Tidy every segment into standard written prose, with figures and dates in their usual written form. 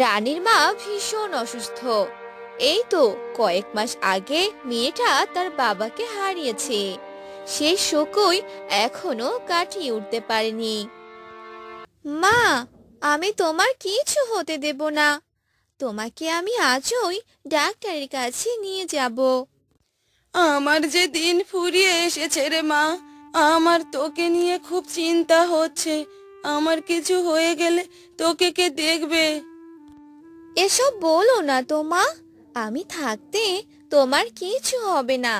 রানীর মা ভীষণ অসুস্থ। এই তো কয়েক মাস আগে মেয়েটা তার বাবাকে হারিয়েছে। সেই শোকই এখনো কাটিয়ে উঠতে পারেনি। মা, আমি তোমার কিছু হতে দেব না। তোমাকে আমি আজই ডাক্তারের কাছে নিয়ে যাব। আমার যে দিন ফুরিয়ে এসেছে রে মা। আমার তোকে নিয়ে খুব চিন্তা হচ্ছে। আমার কিছু হয়ে গেলে তোকে কে দেখবে? এসব বলো না তো মা। আমি থাকতে তোমার কিছু হবে না।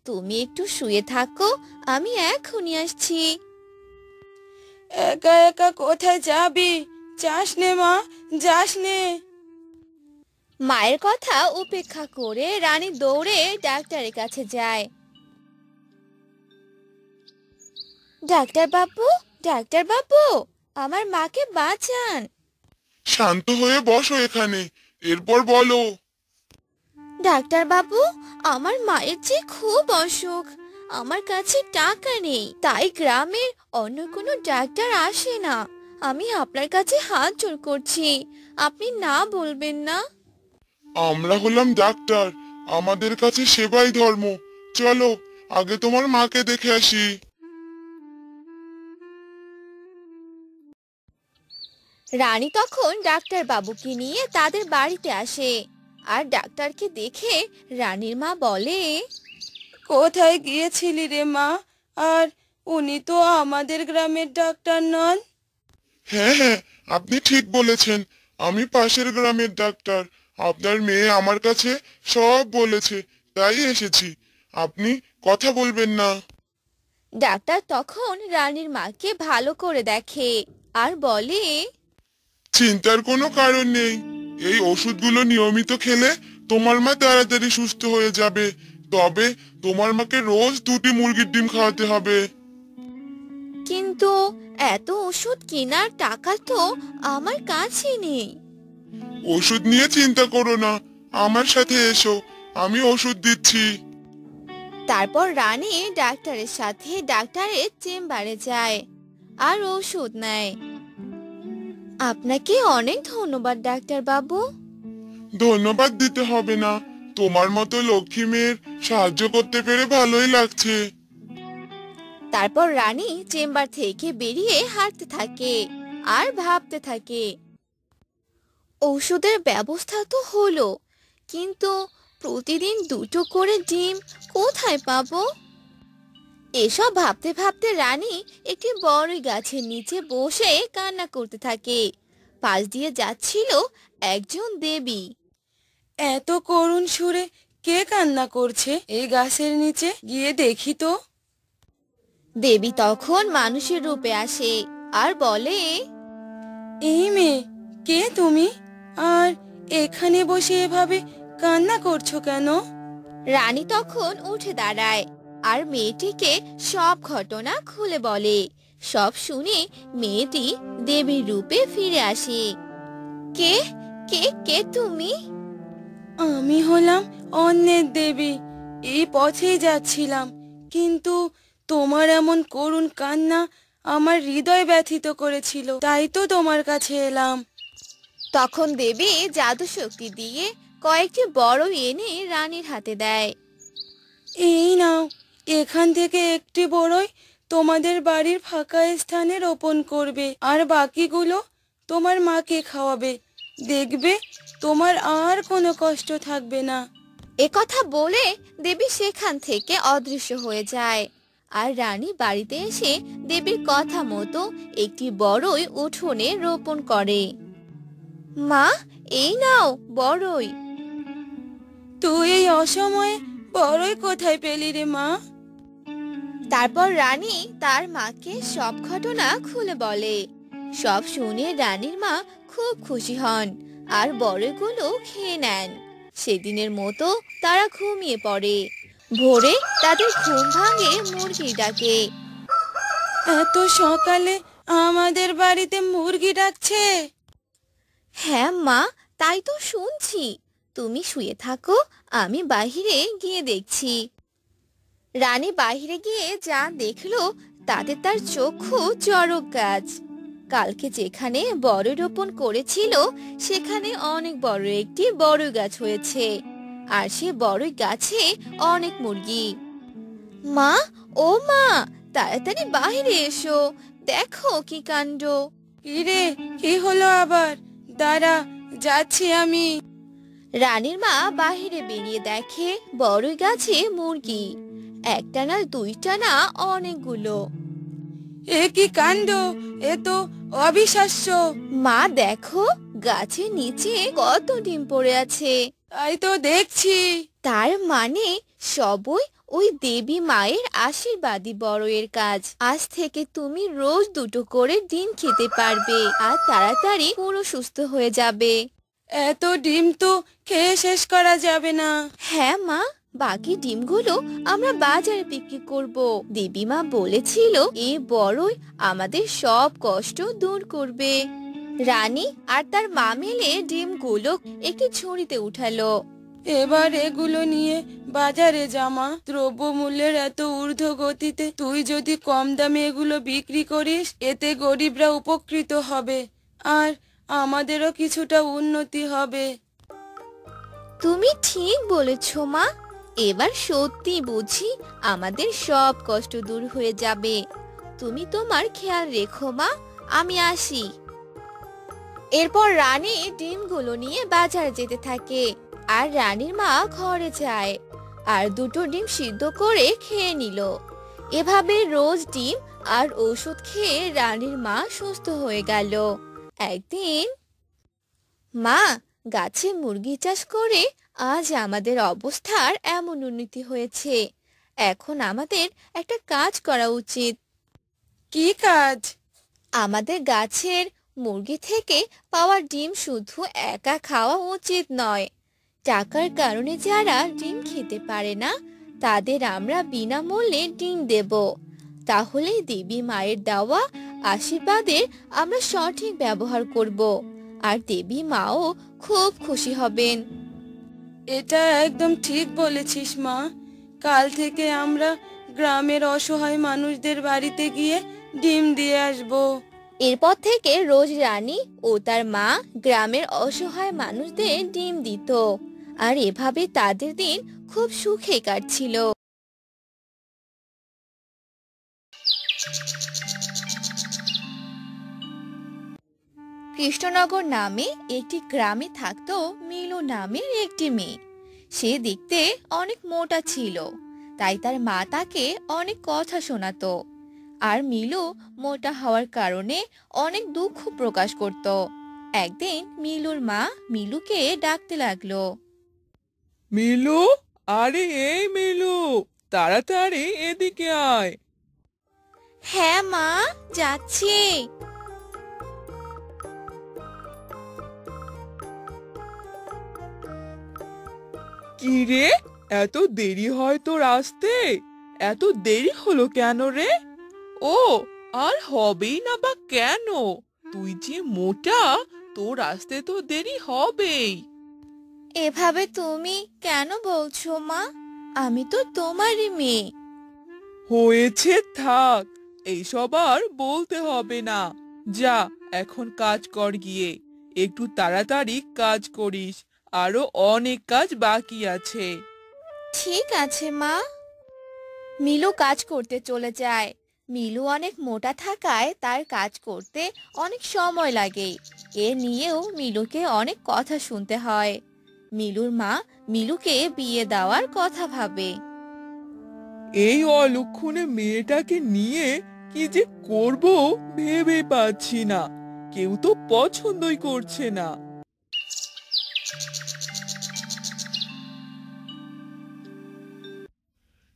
তুমি একটু শুয়ে থাকো, আমি এখনই আসছি। একা একা কোথায় যাবি? যাস নে মা, যাস নে। মায়ের কথা উপেক্ষা করে রানী দৌড়ে ডাক্তারের কাছে যায়। ডাক্তার বাবু, ডাক্তার বাবু, আমার মাকে বাঁচান। শান্ত হয়ে বসো এখানে, এরপর বলো। ডাক্তার বাবু, আমার মায়ের যে খুব অসুখ। আমার কাছে টাকা নেই, তাই গ্রামের অন্য কোনো ডাক্তার আসে না। আমি আপনার কাছে হাত জোড় করছি, আপনি না বলবেন না। আমরা হলাম ডাক্তার, আমাদের কাছে সেবাই ধর্ম। চলো, আগে তোমার মাকে দেখে আসি। রানী তখন ডাক্তার বাবুকে নিয়ে তাদের বাড়িতে আসে। আর ডাক্তারকে দেখে রানীর মা বলে, কোথায় গিয়েছিলি রে মা? আর উনি তো আমাদের গ্রামের ডাক্তার নন। হ্যাঁ হ্যাঁ, আপনি ঠিক বলেছেন, আমি পাশের গ্রামের ডাক্তার। আপনার মেয়ে আমার কাছে সব বলেছে, তাই এসেছি। আপনি কথা বলবেন না। ডাক্তার তখন রানীর মাকে ভালো করে দেখে আর বলে, চিন্তার কোনো কারণ নেই। এই ওষুধগুলো নিয়মিত খেলে তোমার মা তাড়াতাড়ি সুস্থ হয়ে যাবে। তবে তোমার মাকে রোজ 2টি মুরগির ডিম খাওয়াতে হবে। কিন্তু এত ওষুধ কেনার টাকা তো আমার কাছে নেই। ওষুধ নিয়ে চিন্তা করো না, আমার সাথে এসো, আমি ওষুধ দিচ্ছি। তারপর রানী ডাক্তারের সাথে ডাক্তারের চেম্বারে যায় আর ওষুধ নেয়। আপনাকে অনেক ধন্যবাদ ডাক্তার বাবু। ধন্যবাদ দিতে হবে না, তোমার মতো লক্ষ্মী মেয়ের সাহায্য করতে পেরে ভালোই লাগছে। তারপর রানী চেম্বার থেকে বেরিয়ে হাঁটতে থাকে আর ভাবতে থাকে। ঔষধের ব্যবস্থা তো হলো, কিন্তু প্রতিদিন 2টো করে ডিম কোথায় পাবো? এসব ভাবতে ভাবতে রানী একটি বড়ই গাছের নিচে বসে কান্না করতে থাকে। পাশ দিয়ে যাচ্ছিল একজন দেবী। এত করুণ সুরে কে কান্না করছে এই গাছের নিচে? গিয়ে দেখি তো। দেবী তখন মানুষের রূপে আসে আর বলে, এই মেয়ে, কে তুমি? আর এখানে বসে এভাবে কান্না করছো কেন? রানী তখন উঠে দাঁড়ায় আর মেয়েটিকে সব ঘটনা খুলে বলে। সব শুনে মেয়েটি দেবীর রূপে ফিরে আসে। কে কে কে তুমি? আমি হলাম অন্যের দেবী। এই পথেই যাচ্ছিলাম, কিন্তু তোমার এমন করুণ কান্না আমার হৃদয় ব্যথিত করেছিল, তাই তো তোমার কাছে এলাম। তখন দেবী জাদু শক্তি দিয়ে কয়েকটি বড় এনে রানীর হাতে দেয়। এই নাও, এখান থেকে একটি বড়ই তোমাদের বাড়ির ফাঁকা স্থানে রোপণ করবে, আর বাকিগুলো তোমার মাকে খাওয়াবে। দেখবে তোমার আর কোনো কষ্ট থাকবে না। একথা বলে দেবী সেখান থেকে অদৃশ্য হয়ে যায়। আর রানী বাড়িতে এসে দেবীর কথা মতো একটি বড়ই উঠোনে রোপণ করে। মা, এই নাও বড়ই। তুই এই অসময়ে বড়ই কোথায় পেলি রে মা? তারপর রানী তার মাকে সব ঘটনা খুলে বলে। সব শুনে রানীর মা খুব খুশি হন আর বড়ইগুলো খেয়ে নেন। সেদিনের মতো তারা ঘুমিয়ে পড়ে। ভোরে তাদের ঘুম ভাঙে মুরগির ডাকে। এত সকালে আমাদের বাড়িতে মুরগি ডাকছে? হ্যাঁ মা, তাই তো শুনছি। তুমি শুয়ে থাকো, আমি বাহিরে গিয়ে দেখছি। রানী বাহিরে গিয়ে যা দেখলো তাতে তার চক্ষু চড়ক গাছ। কালকে যেখানে বড়ই রোপণ করেছিল সেখানে অনেক বড় একটি বড়ই গাছ হয়েছে, আর সে বড়ই গাছে অনেক মুরগি। মা, ও মা, তাড়াতাড়ি বাইরে এসো, দেখো কি কাণ্ড। কি রে, কি হলো আবার? দাঁড়া, যাচ্ছি আমি। রানীর মা বাহিরে বেরিয়ে দেখে বড়ই গাছে মুরগি, একটা না দুইটা না অনেকগুলো। এ কি কাণ্ড! এ তো অবিশ্বাস্য। মা দেখো, গাছের নিচে কত ডিম পড়ে আছে। তাই তো দেখছি। তার মানে সবই ওই দেবী মায়ের আশীর্বাদী বড়য়ের কাজ। আজ থেকে তুমি রোজ দুটো করে ডিম খেতে পারবে আর তাড়াতাড়ি পুরো সুস্থ হয়ে যাবে। এত ডিম তো খেয়ে শেষ করা যাবে না। হ্যাঁ মা, বাকি ডিমগুলো আমরা বাজারে বিক্রি করব। দেবী মা বলেছিল এই বড়ই আমাদের সব কষ্ট দূর করবে। রানী আর তার মা মিলে ডিমগুলো একটি ঝুড়িতে উঠালো। এবার এগুলো নিয়ে বাজারে জামা। দ্রব্যমূল্যের এত ঊর্ধ্ব গতিতে তুই যদি কম দামে এগুলো বিক্রি করিস, এতে গরিবরা উপকৃত হবে আর আমাদেরও কিছুটা উন্নতি হবে। তুমি ঠিক বলেছ মা, এবার সত্যি বুঝি আমাদের সব কষ্ট দূর হয়ে যাবে। তুমি তোমার খেয়াল রেখো মা, আমি আসি। এরপর রানী ডিমগুলো নিয়ে বাজারে যেতে থাকে আর রানীর মা ঘরে যায় আর দুটো ডিম সিদ্ধ করে খেয়ে নিল। এভাবে রোজ ডিম আর ওষুধ খেয়ে রানীর মা সুস্থ হয়ে গেল। একদিন, মা, গাছে মুরগি চাষ করে আজ আমাদের অবস্থার এমন উন্নতি হয়েছে। এখন আমাদের একটা কাজ করা উচিত। কি কাজ? আমাদের গাছের মুরগি থেকে পাওয়া ডিম শুধু একা খাওয়া উচিত নয়। টাকার কারণে যারা ডিম খেতে পারে না তাদের আমরা বিনামূল্যে ডিম দেব। তাহলে দেবী মায়ের দেওয়া আশীর্বাদের আমরা সঠিক ব্যবহার করব আর দেবী মাও খুব খুশি হবেন। এটা একদম ঠিক বলেছিস মা। কাল থেকে আমরা গ্রামের অসহায় মানুষদের বাড়িতে গিয়ে ডিম দিয়ে আসবো। এরপর থেকে রোজ রানী ও তার মা গ্রামের অসহায় মানুষদের ডিম দিত আর এভাবে তাদের দিন খুব সুখে কাটছিল। কৃষ্ণনগর নামে একটি গ্রামে থাকতো মিলু নামের একটি মেয়ে। সে দেখতে অনেক মোটা ছিল, তাই তার মা তাকে অনেক কথা শোনাতো। আর মিলু মোটা হওয়ার কারণে অনেক দুঃখ প্রকাশ করত। একদিন মিলুর মা মিলুকে ডাকতে লাগলো। মিলু, আরে এই মিলু, তাড়াতাড়ি এদিকে আয়। হ্যাঁ মা, যাচ্ছি। কি রে, এত দেরি হয় তোর আসতে? এত দেরি হলো কেন রে? ও, আর হবেই না বা কেন? তুই যে মোটা, তোর আসতে তো দেরি হবেই। এভাবে তুমি কেন বলছো মা? আমি তো তোমারই মেয়ে। হয়েছে, থাক, এইসব আর বলতে হবে না। যা, এখন কাজ কর গিয়ে। একটু তাড়াতাড়ি কাজ করিস, আরো অনেক কাজ বাকি আছে। ঠিক আছে মা। মিলু কাজ করতে চলে যায়। মিলু অনেক মোটা থাকায় তার কাজ করতে অনেক সময় লাগে। এ নিয়েও মিলুকে অনেক কথা শুনতে হয়। মিলুর মা মিলুকে বিয়ে দেওয়ার কথা ভাবে। এই অলক্ষণে মেয়েটাকে নিয়ে কি যে করব ভেবে পাচ্ছি না। কেউ তো পছন্দই করছে না।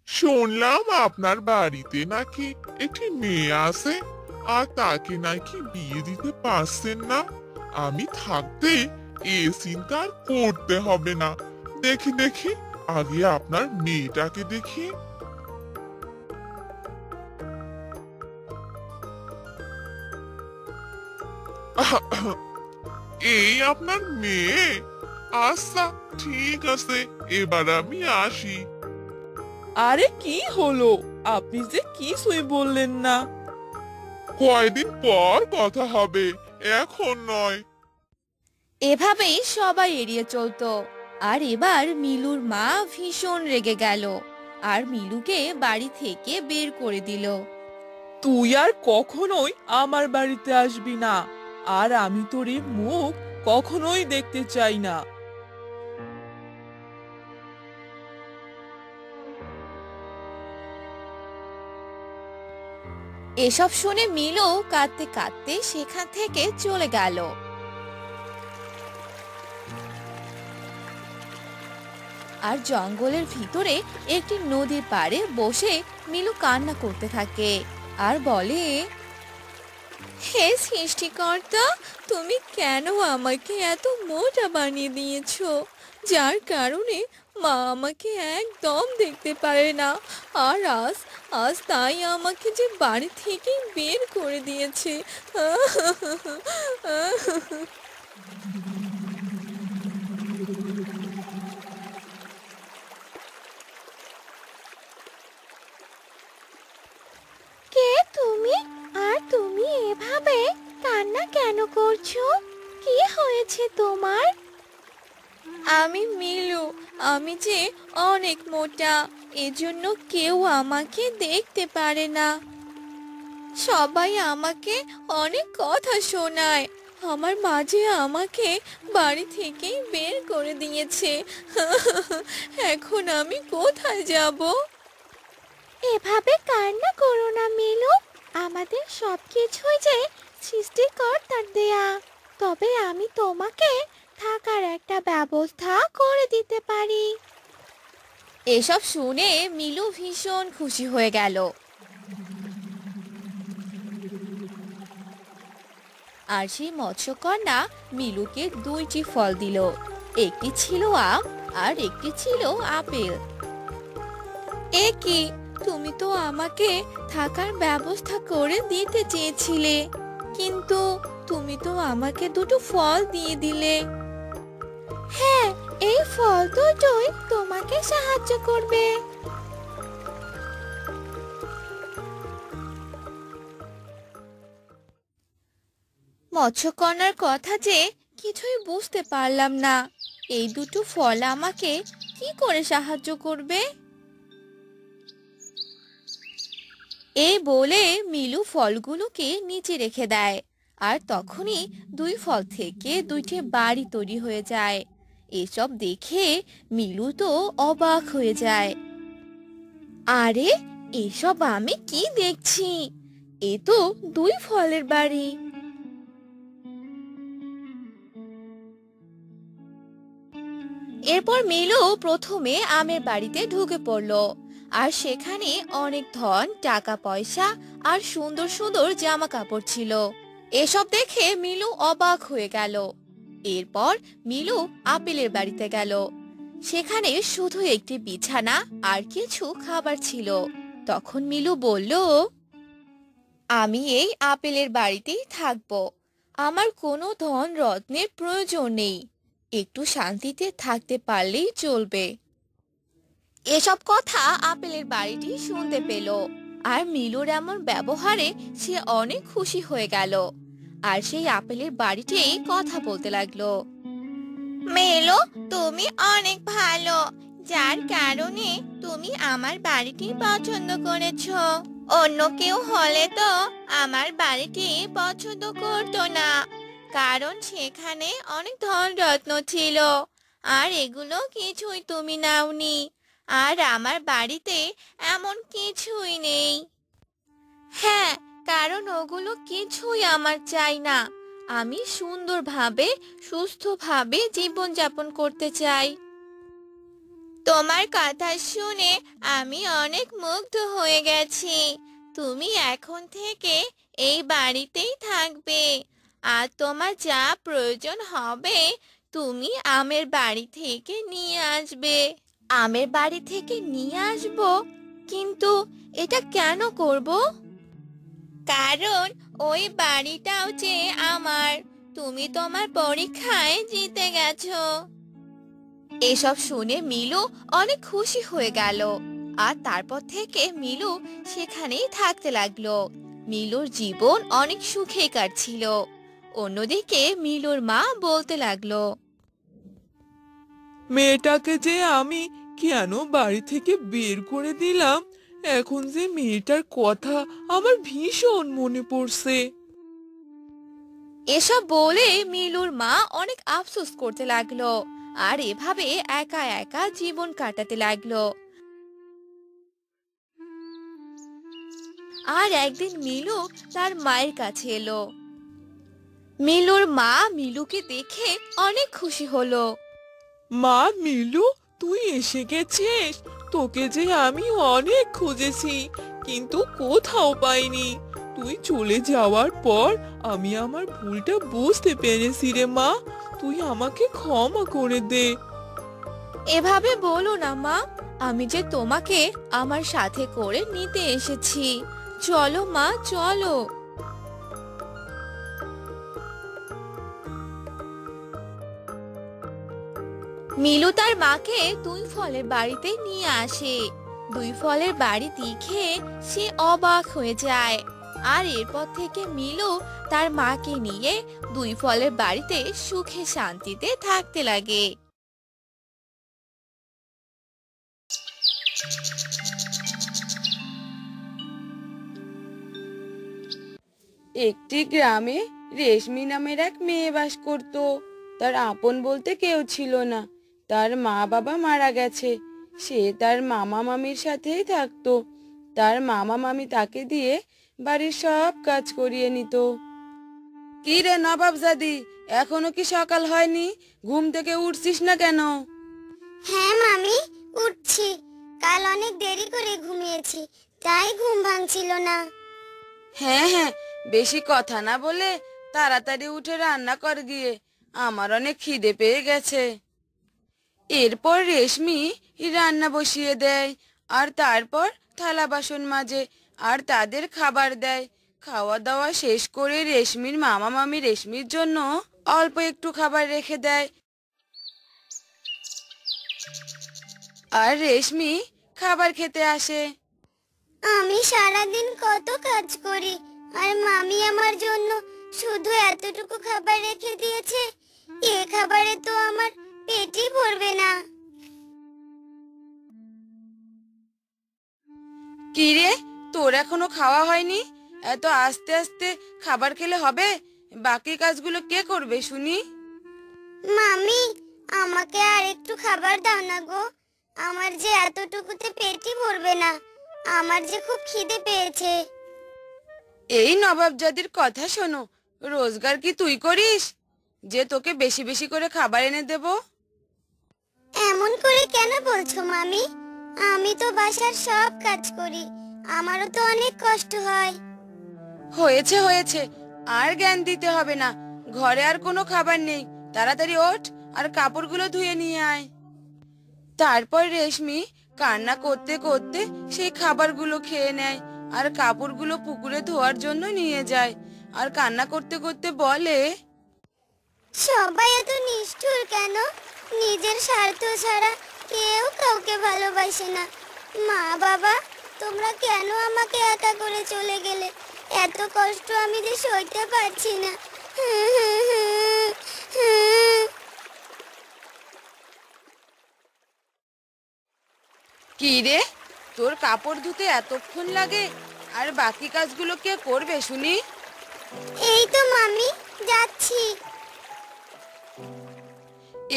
শুনলাম আপনার বাড়িতে নাকি একটি মেয়ে আছে আর তাকে নাকি বিয়ে দিতে পারছেন না। আমি থাকতে এ চিন্তা আর করতে হবে না। দেখি দেখি, আগে আপনার মেয়েটাকে দেখি। এই আপনার মেয়ে? আচ্ছা, ঠিক আছে, এবার আমি আসি। আরে কি হলো? আপনি যে কিছুই বললেন না। কয়দিন পর কথা হবে, এখন নয়। এভাবেই সবাই এড়িয়ে চলতো। আর এবার মিলুর মা ভীষণ রেগে গেল আর মিলুকে বাড়ি থেকে বের করে দিল। তুই আর কখনোই আমার বাড়িতে আসবি না, আর আমি তোর এই মুখ কখনোই দেখতে চাই না। এসব শুনে মিলু কাঁদতে কাঁদতে সেখান থেকে চলে গেল। আর জঙ্গলের ভিতরে একটি নদীর পাড়ে বসে মিলু কান্না করতে থাকে আর বলে, হে সৃষ্টিকর্তা, তুমি কেন আমাকে এত মোটা বানিয়ে দিয়েছো, যার কারণে মা আমাকে একদম দেখতে পারে না। আর আজ আজ তাই আমাকে যে বাড়ি থেকে বের করে দিয়েছে। কে তুমি? আর তুমি এভাবে কান্না কেন করছো? কি হয়েছে তোমার? আমি মিলু। আমি যে অনেক মোটা, এজন্য কেউ আমাকে দেখতে পারে না। সবাই আমাকে অনেক কথা শোনায়। আমার মাঝে আমাকে বাড়ি থেকেই বের করে দিয়েছে। এখন আমি কোথায় যাব? এভাবে কান্না করো না মিলু। আমাদের সবকিছুই যে সৃষ্টিকর্তার দেয়া। তবে আমি তোমাকে থাকার একটা ব্যবস্থা করে দিতে পারি। এসব শুনে মিলু ভীষণ খুশি হয়ে গেল। আর সেই মৎস্যকন্যা মিলুকে দুইটি ফল দিল। একটি ছিল আম আর একটি ছিল আপেল। এ কি, তুমি তো আমাকে থাকার ব্যবস্থা করে দিতে চেয়েছিলে, কিন্তু তুমি তো আমাকে দুটো ফল দিয়ে দিলে। হ্যাঁ, এই ফল দুটোই তোমাকে সাহায্য করবে। মৎস্যকন্যার কথা যে কিছুই বুঝতে পারলাম না। এই দুটো ফল আমাকে কি করে সাহায্য করবে? এই বলে মিলু ফলগুলোকে নিচে রেখে দেয়। আর তখনই দুই ফল থেকে দুইটি বাড়ি তৈরি হয়ে যায়। এসব দেখে মিলু তো অবাক হয়ে যায়। আরে, এসব আমি কি দেখছি? এ তো দুই ফলের বাড়ি। এরপর মিলু প্রথমে আমের বাড়িতে ঢুকে পড়লো। আর সেখানে অনেক ধন, টাকা পয়সা আর সুন্দর সুন্দর জামা কাপড় ছিল। এসব দেখে মিলু অবাক হয়ে গেল। এরপর মিলু আপেলের বাড়িতে গেল। সেখানে শুধু একটি বিছানা আর কিছু খাবার ছিল। তখন মিলু বলল, আমি এই আপেলের বাড়িতেই থাকবো। আমার কোনো ধন রত্নের প্রয়োজন নেই, একটু শান্তিতে থাকতে পারলেই চলবে। এসব কথা আপেলের বাড়িটি শুনতে পেল। আর মিলুর এমন ব্যবহারে সে অনেক খুশি হয়ে গেল। আর সেই আপেলের বাড়িটি কথা বলতে লাগলো, মিলু, তুমি অনেক ভালো, যার কারণে তুমি আমার বাড়িটি পছন্দ করেছো। অন্য কেউ হলে তো আমার বাড়িটি পছন্দ করতো না, কারণ সেখানে অনেক ধন রত্ন ছিল, আর এগুলো কিছুই তুমি নাওনি। আর আমার বাড়িতে এমন কিছুই নেই। হ্যাঁ, কারণ ওগুলো কিছুই আমার চাই না। আমি সুন্দরভাবে, সুস্থভাবে জীবনযাপন করতে চাই। তোমার কথা শুনে আমি অনেক মুগ্ধ হয়ে গেছি। তুমি এখন থেকে এই বাড়িতেই থাকবে। আর তোমার যা প্রয়োজন হবে তুমি আমের বাড়ি থেকে নিয়ে আসবে। আমের বাড়ি থেকে নিয়ে আসবো? কিন্তু এটা কেন করব? কারণ ওই বাড়িটাও যে আমার। তুমি তোমার পরীক্ষায় জিতে গেছো। এসব শুনে মিলু অনেক খুশি হয়ে গেল। আর তারপর থেকে মিলু সেখানেই থাকতে লাগলো। মিলুর জীবন অনেক সুখে কাটছিল। অন্যদিকে মিলুর মা বলতে লাগলো, মেয়েটাকে যে আমি কেন বাড়ি থেকে বের করে দিলাম, এখন যে মেয়েটার কথা আমার ভীষণ মনে পড়ছে। এসব বলে মিলুর মা অনেক আফসোস করতে লাগলো আর এভাবে একা একা জীবন কাটাতে লাগলো। আর একদিন মিলু তার মায়ের কাছে এলো। মিলুর মা মিলুকে দেখে অনেক খুশি হলো। মা, মিলু, তুই এসে গেছিস। তোকে যে আমি অনেক খুঁজেছি, কিন্তু কোথাও পাইনি। তুই চলে যাওয়ার পর আমি আমার ভুলটা বুঝতে পেরেছি রে মা। তুই আমাকে ক্ষমা করে দে। এভাবে বলো না মা, আমি যে তোমাকে আমার সাথে করে নিতে এসেছি। চলো মা, চলো। মিলু তার মাকে দুই ফলের বাড়িতে নিয়ে আসে। দুই ফলের বাড়ি দেখে সে অবাক হয়ে যায়। আর এরপর থেকে মিলু তার মাকে নিয়ে দুই ফলের বাড়িতে সুখে শান্তিতে থাকতে লাগে। একটি গ্রামে রেশমি নামের এক মেয়ে বাস করত। তার আপন বলতে কেউ ছিল না। তার মা বাবা মারা গেছে। সে তার মামা মামির সাথেই থাকতো। তার মামা মামি তাকে দিয়ে বাড়ির সব কাজ করিয়ে নিত। কি রে নবাবজাদি, এখনো কি সকাল হয়নি? ঘুম থেকে উঠছিস না কেন? হ্যাঁ মামি, উঠছি। কাল অনেক দেরি করে ঘুমিয়েছি, তাই ঘুম ভাঙছিল না। হ্যাঁ হ্যাঁ, বেশি কথা না বলে তাড়াতাড়ি উঠে রান্না কর গিয়ে। আমার অনেক খিদে পেয়ে গেছে। এরপর রেশমি রান্না বসিয়ে দেয় আর তারপর থালা বাসন মাজে আর তাদের খাবার দেয়। খাওয়া দাওয়া শেষ করে রেশমির মামা মামি রেশমির জন্য অল্প একটু খাবার রেখে দেয়। আর রেশমি খাবার খেতে আসে। আমি সারাদিন কত কাজ করি, আর মামি আমার জন্য শুধু এতটুকু খাবার রেখে দিয়েছে। এ খাবারে তো আমার পেটই ভরবে না। কি রে, তোর এখনো খাওয়া হয়নি? এত আস্তে আস্তে খাবার খেলে হবে? বাকি কাজগুলো কে করবে শুনি? মামি, আমাকে আর একটু খাবার দাও না গো। আমার যে এতটুকুতে পেটই ভরবে না। আমার যে খুব খিদে পেয়েছে। এই নবাবজাদির কথা শোনো, রোজগার কি তুই করিস যে তোকে বেশি বেশি করে খাবার এনে দেব? এমন করে কেন বলছো মামি? আমি তো বাসার সব কাজ করি, আমারও তো অনেক কষ্ট হয়। হয়েছে হয়েছে, আর জ্ঞান দিতে হবে না। ঘরে আর কোনো খাবার নেই। তাড়াতাড়ি ওঠ আর কাপড়গুলো ধুয়ে নিয়ে আয়। তারপর রেশমি কান্না করতে করতে সেই খাবারগুলো খেয়ে নেয় আর কাপড়গুলো পুকুরে ধোয়ার জন্য নিয়ে যায়। আর কান্না করতে করতে বলে, সবাই এত নিষ্ঠুর কেন? নিজের স্বার্থ ছাড়া কেউ কাউকে ভালোবাসে না। মা বাবা, তোমরা কেন আমাকে একা করে চলে গেলে? এত কষ্ট আমি যে সইতে পারছি না। কি রে, তোর কাপড় ধুতে এতক্ষণ লাগে? আর বাকি কাজগুলো কে করবে শুনি? এই তো মামি, যাচ্ছি।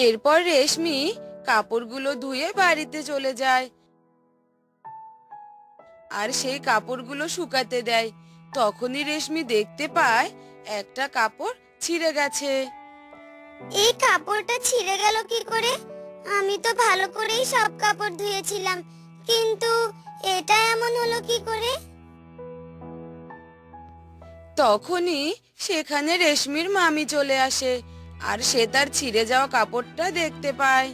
এরপর রেশমি কাপড়গুলো ধুয়ে বাড়িতে চলে যায় আর সেই কাপড়গুলো শুকাতে দেয়। তখনই রেশমি দেখতে পায় একটা কাপড় ছিঁড়ে গেছে। এই কাপড়টা ছিঁড়ে গেল কি করে? আমি তো ভালো করেই সব কাপড় ধুয়েছিলাম, কিন্তু এটা এমন হলো কি করে? তখনই সেখানে রেশমির মামি চলে আসে আর সে তার ছিঁড়ে যাওয়া কাপড়টা দেখতে পায়।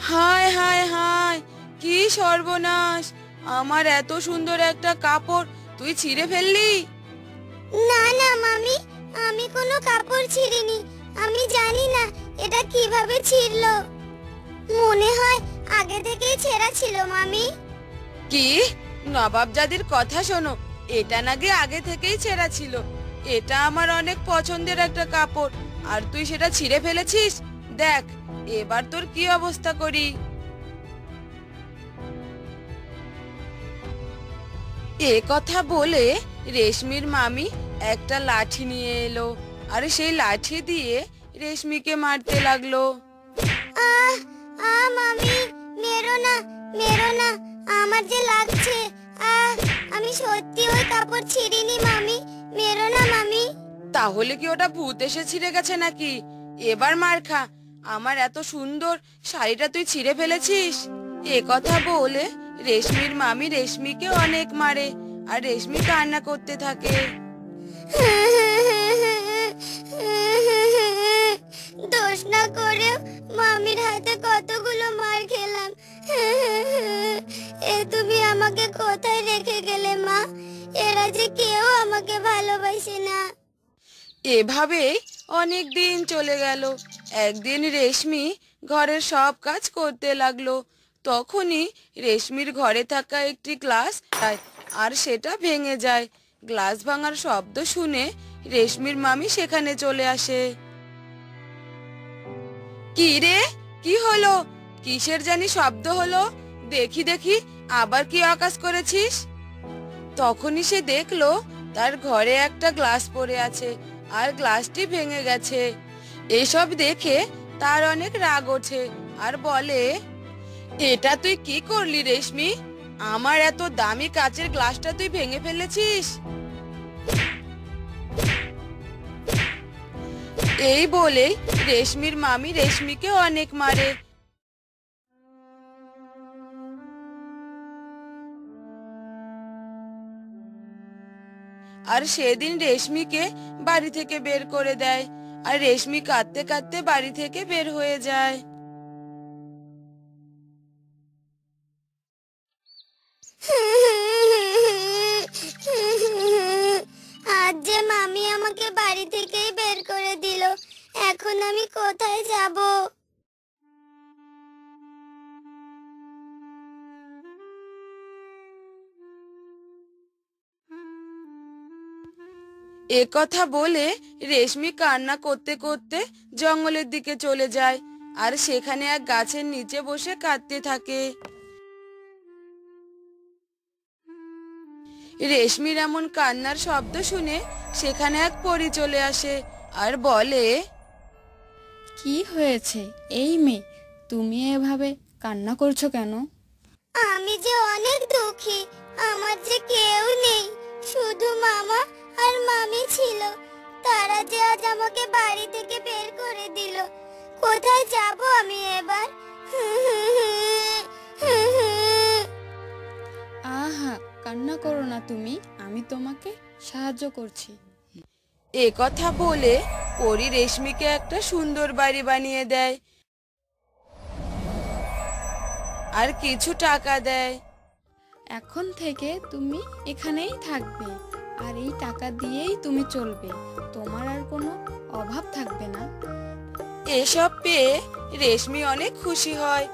হায় হায় হায়, কি সর্বনাশ! আমার এত সুন্দর একটা কাপড় তুই ছিঁড়ে ফেললি? না না মামি, আমি কোনো কাপড় ছিঁড়িনি। আমি জানি না এটা কিভাবে ছিঁড়লো। মনে হয় আগে থেকেই ছেঁড়া ছিল মামি। কি? নবাবজাদির কথা শোনো, এটা নাকি আগে থেকেই ছেঁড়া ছিল। এটা আমার অনেক পছন্দের একটা কাপড়, আর তুই সেটা ছিঁড়ে ফেলেছিস। দেখ এবার তোর কি অবস্থা করি। এ কথা বলে রেশমির মামি একটা লাঠি নিয়ে এলো, আর সেই লাঠি দিয়ে রেশমিকে মারতে লাগলো। আহ আহ মামি, মেরো না, মেরো না, আমার যে লাগছে। আমি সত্যি ওই কাপড় ছিঁড়িনি মামি, মেরো না মামি। তাহলে কি ওটা ভূত এসে ছিঁড়ে গেছে নাকি? এবার মার খা, আমার এত সুন্দর শাড়িটা তুই ছিঁড়ে ফেলেছিস। এ কথা বলে রেশমির মামি রেশমিকে অনেক মারে, আর রেশমি কান্না করতে থাকে। দোষ না করেও মামির হাতে কতগুলো মার খেলাম। তুমি আমাকে কোথায় রেখে গেলে মা? এরা যে কেউ আমাকে ভালোবাসে না। এভাবেই অনেক দিন চলে গেল। একদিন রেশমি ঘরের সব কাজ করতে লাগলো। তখনই রেশমির ঘরে থাকা একটি গ্লাস আর সেটা ভেঙে যায়। গ্লাস ভাঙার শব্দ শুনে রেশমির মামি সেখানে চলে আসে। কি রে, কি হলো? কিসের জানি শব্দ হলো? দেখি দেখি, আবার কি আকাশ করেছিস? তখনই সে দেখলো তার ঘরে একটা গ্লাস পড়ে আছে, আর গ্লাসটি ভেঙে গেছে। এসব দেখে তার অনেক রাগ ওঠে, আর বলে, এটা তুই কি করলি রেশমি? আমার এত দামি কাচের গ্লাসটা তুই ভেঙে ফেলেছিস। এই বলে রেশমির মামি রেশমিকে অনেক মারে। আর সেদিন রেশমিকে বাড়ি থেকে বের করে দেয়, আর রেশমি কাঁদতে কাঁদতে বাড়ি থেকে বের হয়ে যায়। আজ যে মামি আমাকে বাড়ি থেকেই বের করে দিল, এখন আমি কোথায় যাব? এ কথা বলে রেশমি কান্না করতে করতে জঙ্গলের দিকে চলে যায়, আর সেখানে এক গাছের নিচে বসে কাঁদতে থাকে। রেশমির এমন কান্নার শব্দ শুনে সেখানে এক পরী চলে আসে, আর বলে, কি হয়েছে এই মেয়ে, তুমি এভাবে কান্না করছো কেন? আমি যে অনেক দুঃখী, আমার যে কেউ নেই, শুধু মামা আর মামি ছিল। তারা যে আজ আমাকে বাড়ি থেকে বের করে দিল, কোথায় যাব আমি এবার? আহা, কান্না করো না তুমি, আমি তোমাকে সাহায্য করছি। এ কথা বলে পরী রেশমিকে একটা সুন্দর বাড়ি বানিয়ে দেয়, আর কিছু টাকা দেয়। এখন থেকে তুমি এখানেই থাকবে, আর এই টাকা দিয়েই তুমি চলবে, তোমার আর কোনো অভাব থাকবে না। এসব পেয়ে রেশমি অনেক খুশি হয়,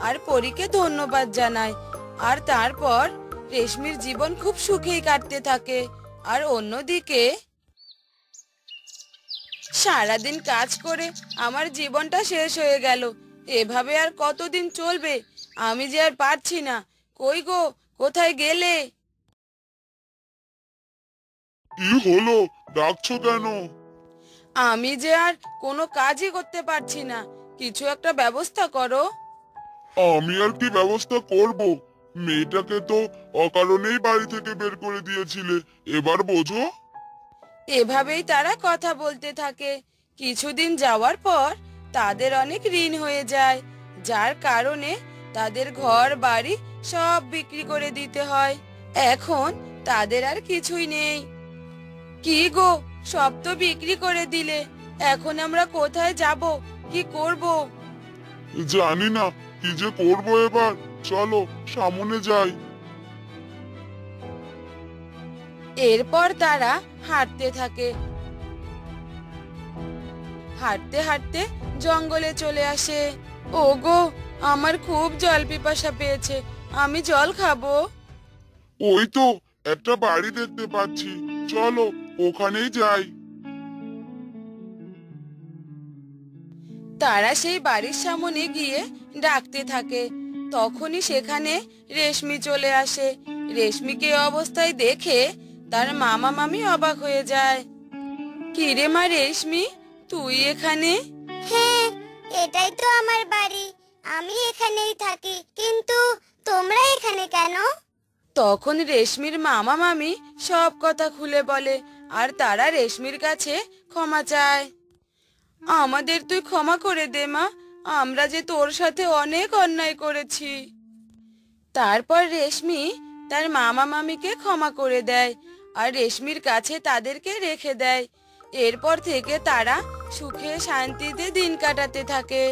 আর পরীকে ধন্যবাদ জানায়। আর তারপর রেশমির জীবন খুব সুখেই কাটতে থাকে। আর অন্যদিকে সারাদিন কাজ করে আমার জীবনটা শেষ হয়ে গেল। এভাবে আর কতদিন চলবে? আমি যে আর পারছি না। কই গো, কোথায় গেলে? কি হলো, ডাকছো কেন? আমি যে আর কোনো কাজই করতে পারছি না, কিছু একটা ব্যবস্থা করো। আমি আর কি ব্যবস্থা করব? মেয়েটাকে তো অকারণেই বাড়ি থেকে বের করে দিয়েছিলে, এবার বোঝো। এভাবেই তারা কথা বলতে থাকে। কিছুদিন যাওয়ার পর তাদের অনেক ঋণ হয়ে যায়, যার কারণে তাদের ঘর বাড়ি সব বিক্রি করে দিতে হয়। এখন তাদের আর কিছুই নেই। কি গো, সব তো বিক্রি করে দিলে, এখন আমরা কোথায় যাব, কি করব? জানি না কি যে করবো এবার, চলো সামনে যাই। এরপর তারা হাঁটতে থাকে। হাঁটতে হাঁটতে জঙ্গলে চলে আসে। ওগো, আমার খুব জল পিপাসা পেয়েছে, আমি জল খাবো। ওই তো একটা বাড়ি দেখতে পাচ্ছি, চলো ওখানেই যাই। তারা সেই বাড়ির সামনে গিয়ে ডাকতে থাকে। তখনই সেখানে রেশমি চলে আসে। রেশমিকে এই অবস্থায় দেখে তার মামা মামি অবাক হয়ে যায়। কি রে মা রেশমি, তুই এখানে? হ্যাঁ, এটাই তো আমার বাড়ি, আমি এখানেই থাকি, কিন্তু তোমরা এখানে কেন? তখন রেশমির মামা মামি সব কথা খুলে বলে আর তারা রেশমির কাছে ক্ষমা চায়। আমাদের তুই ক্ষমা করে দে মা, আমরা যে তোর সাথে অনেক অন্যায় করেছি। তারপর রেশমি তার মামা মামিকে ক্ষমা করে দেয় আর রেশমির কাছে তাদেরকে রেখে দেয়। এরপর থেকে তারা সুখে শান্তিতে দিন কাটাতে থাকে।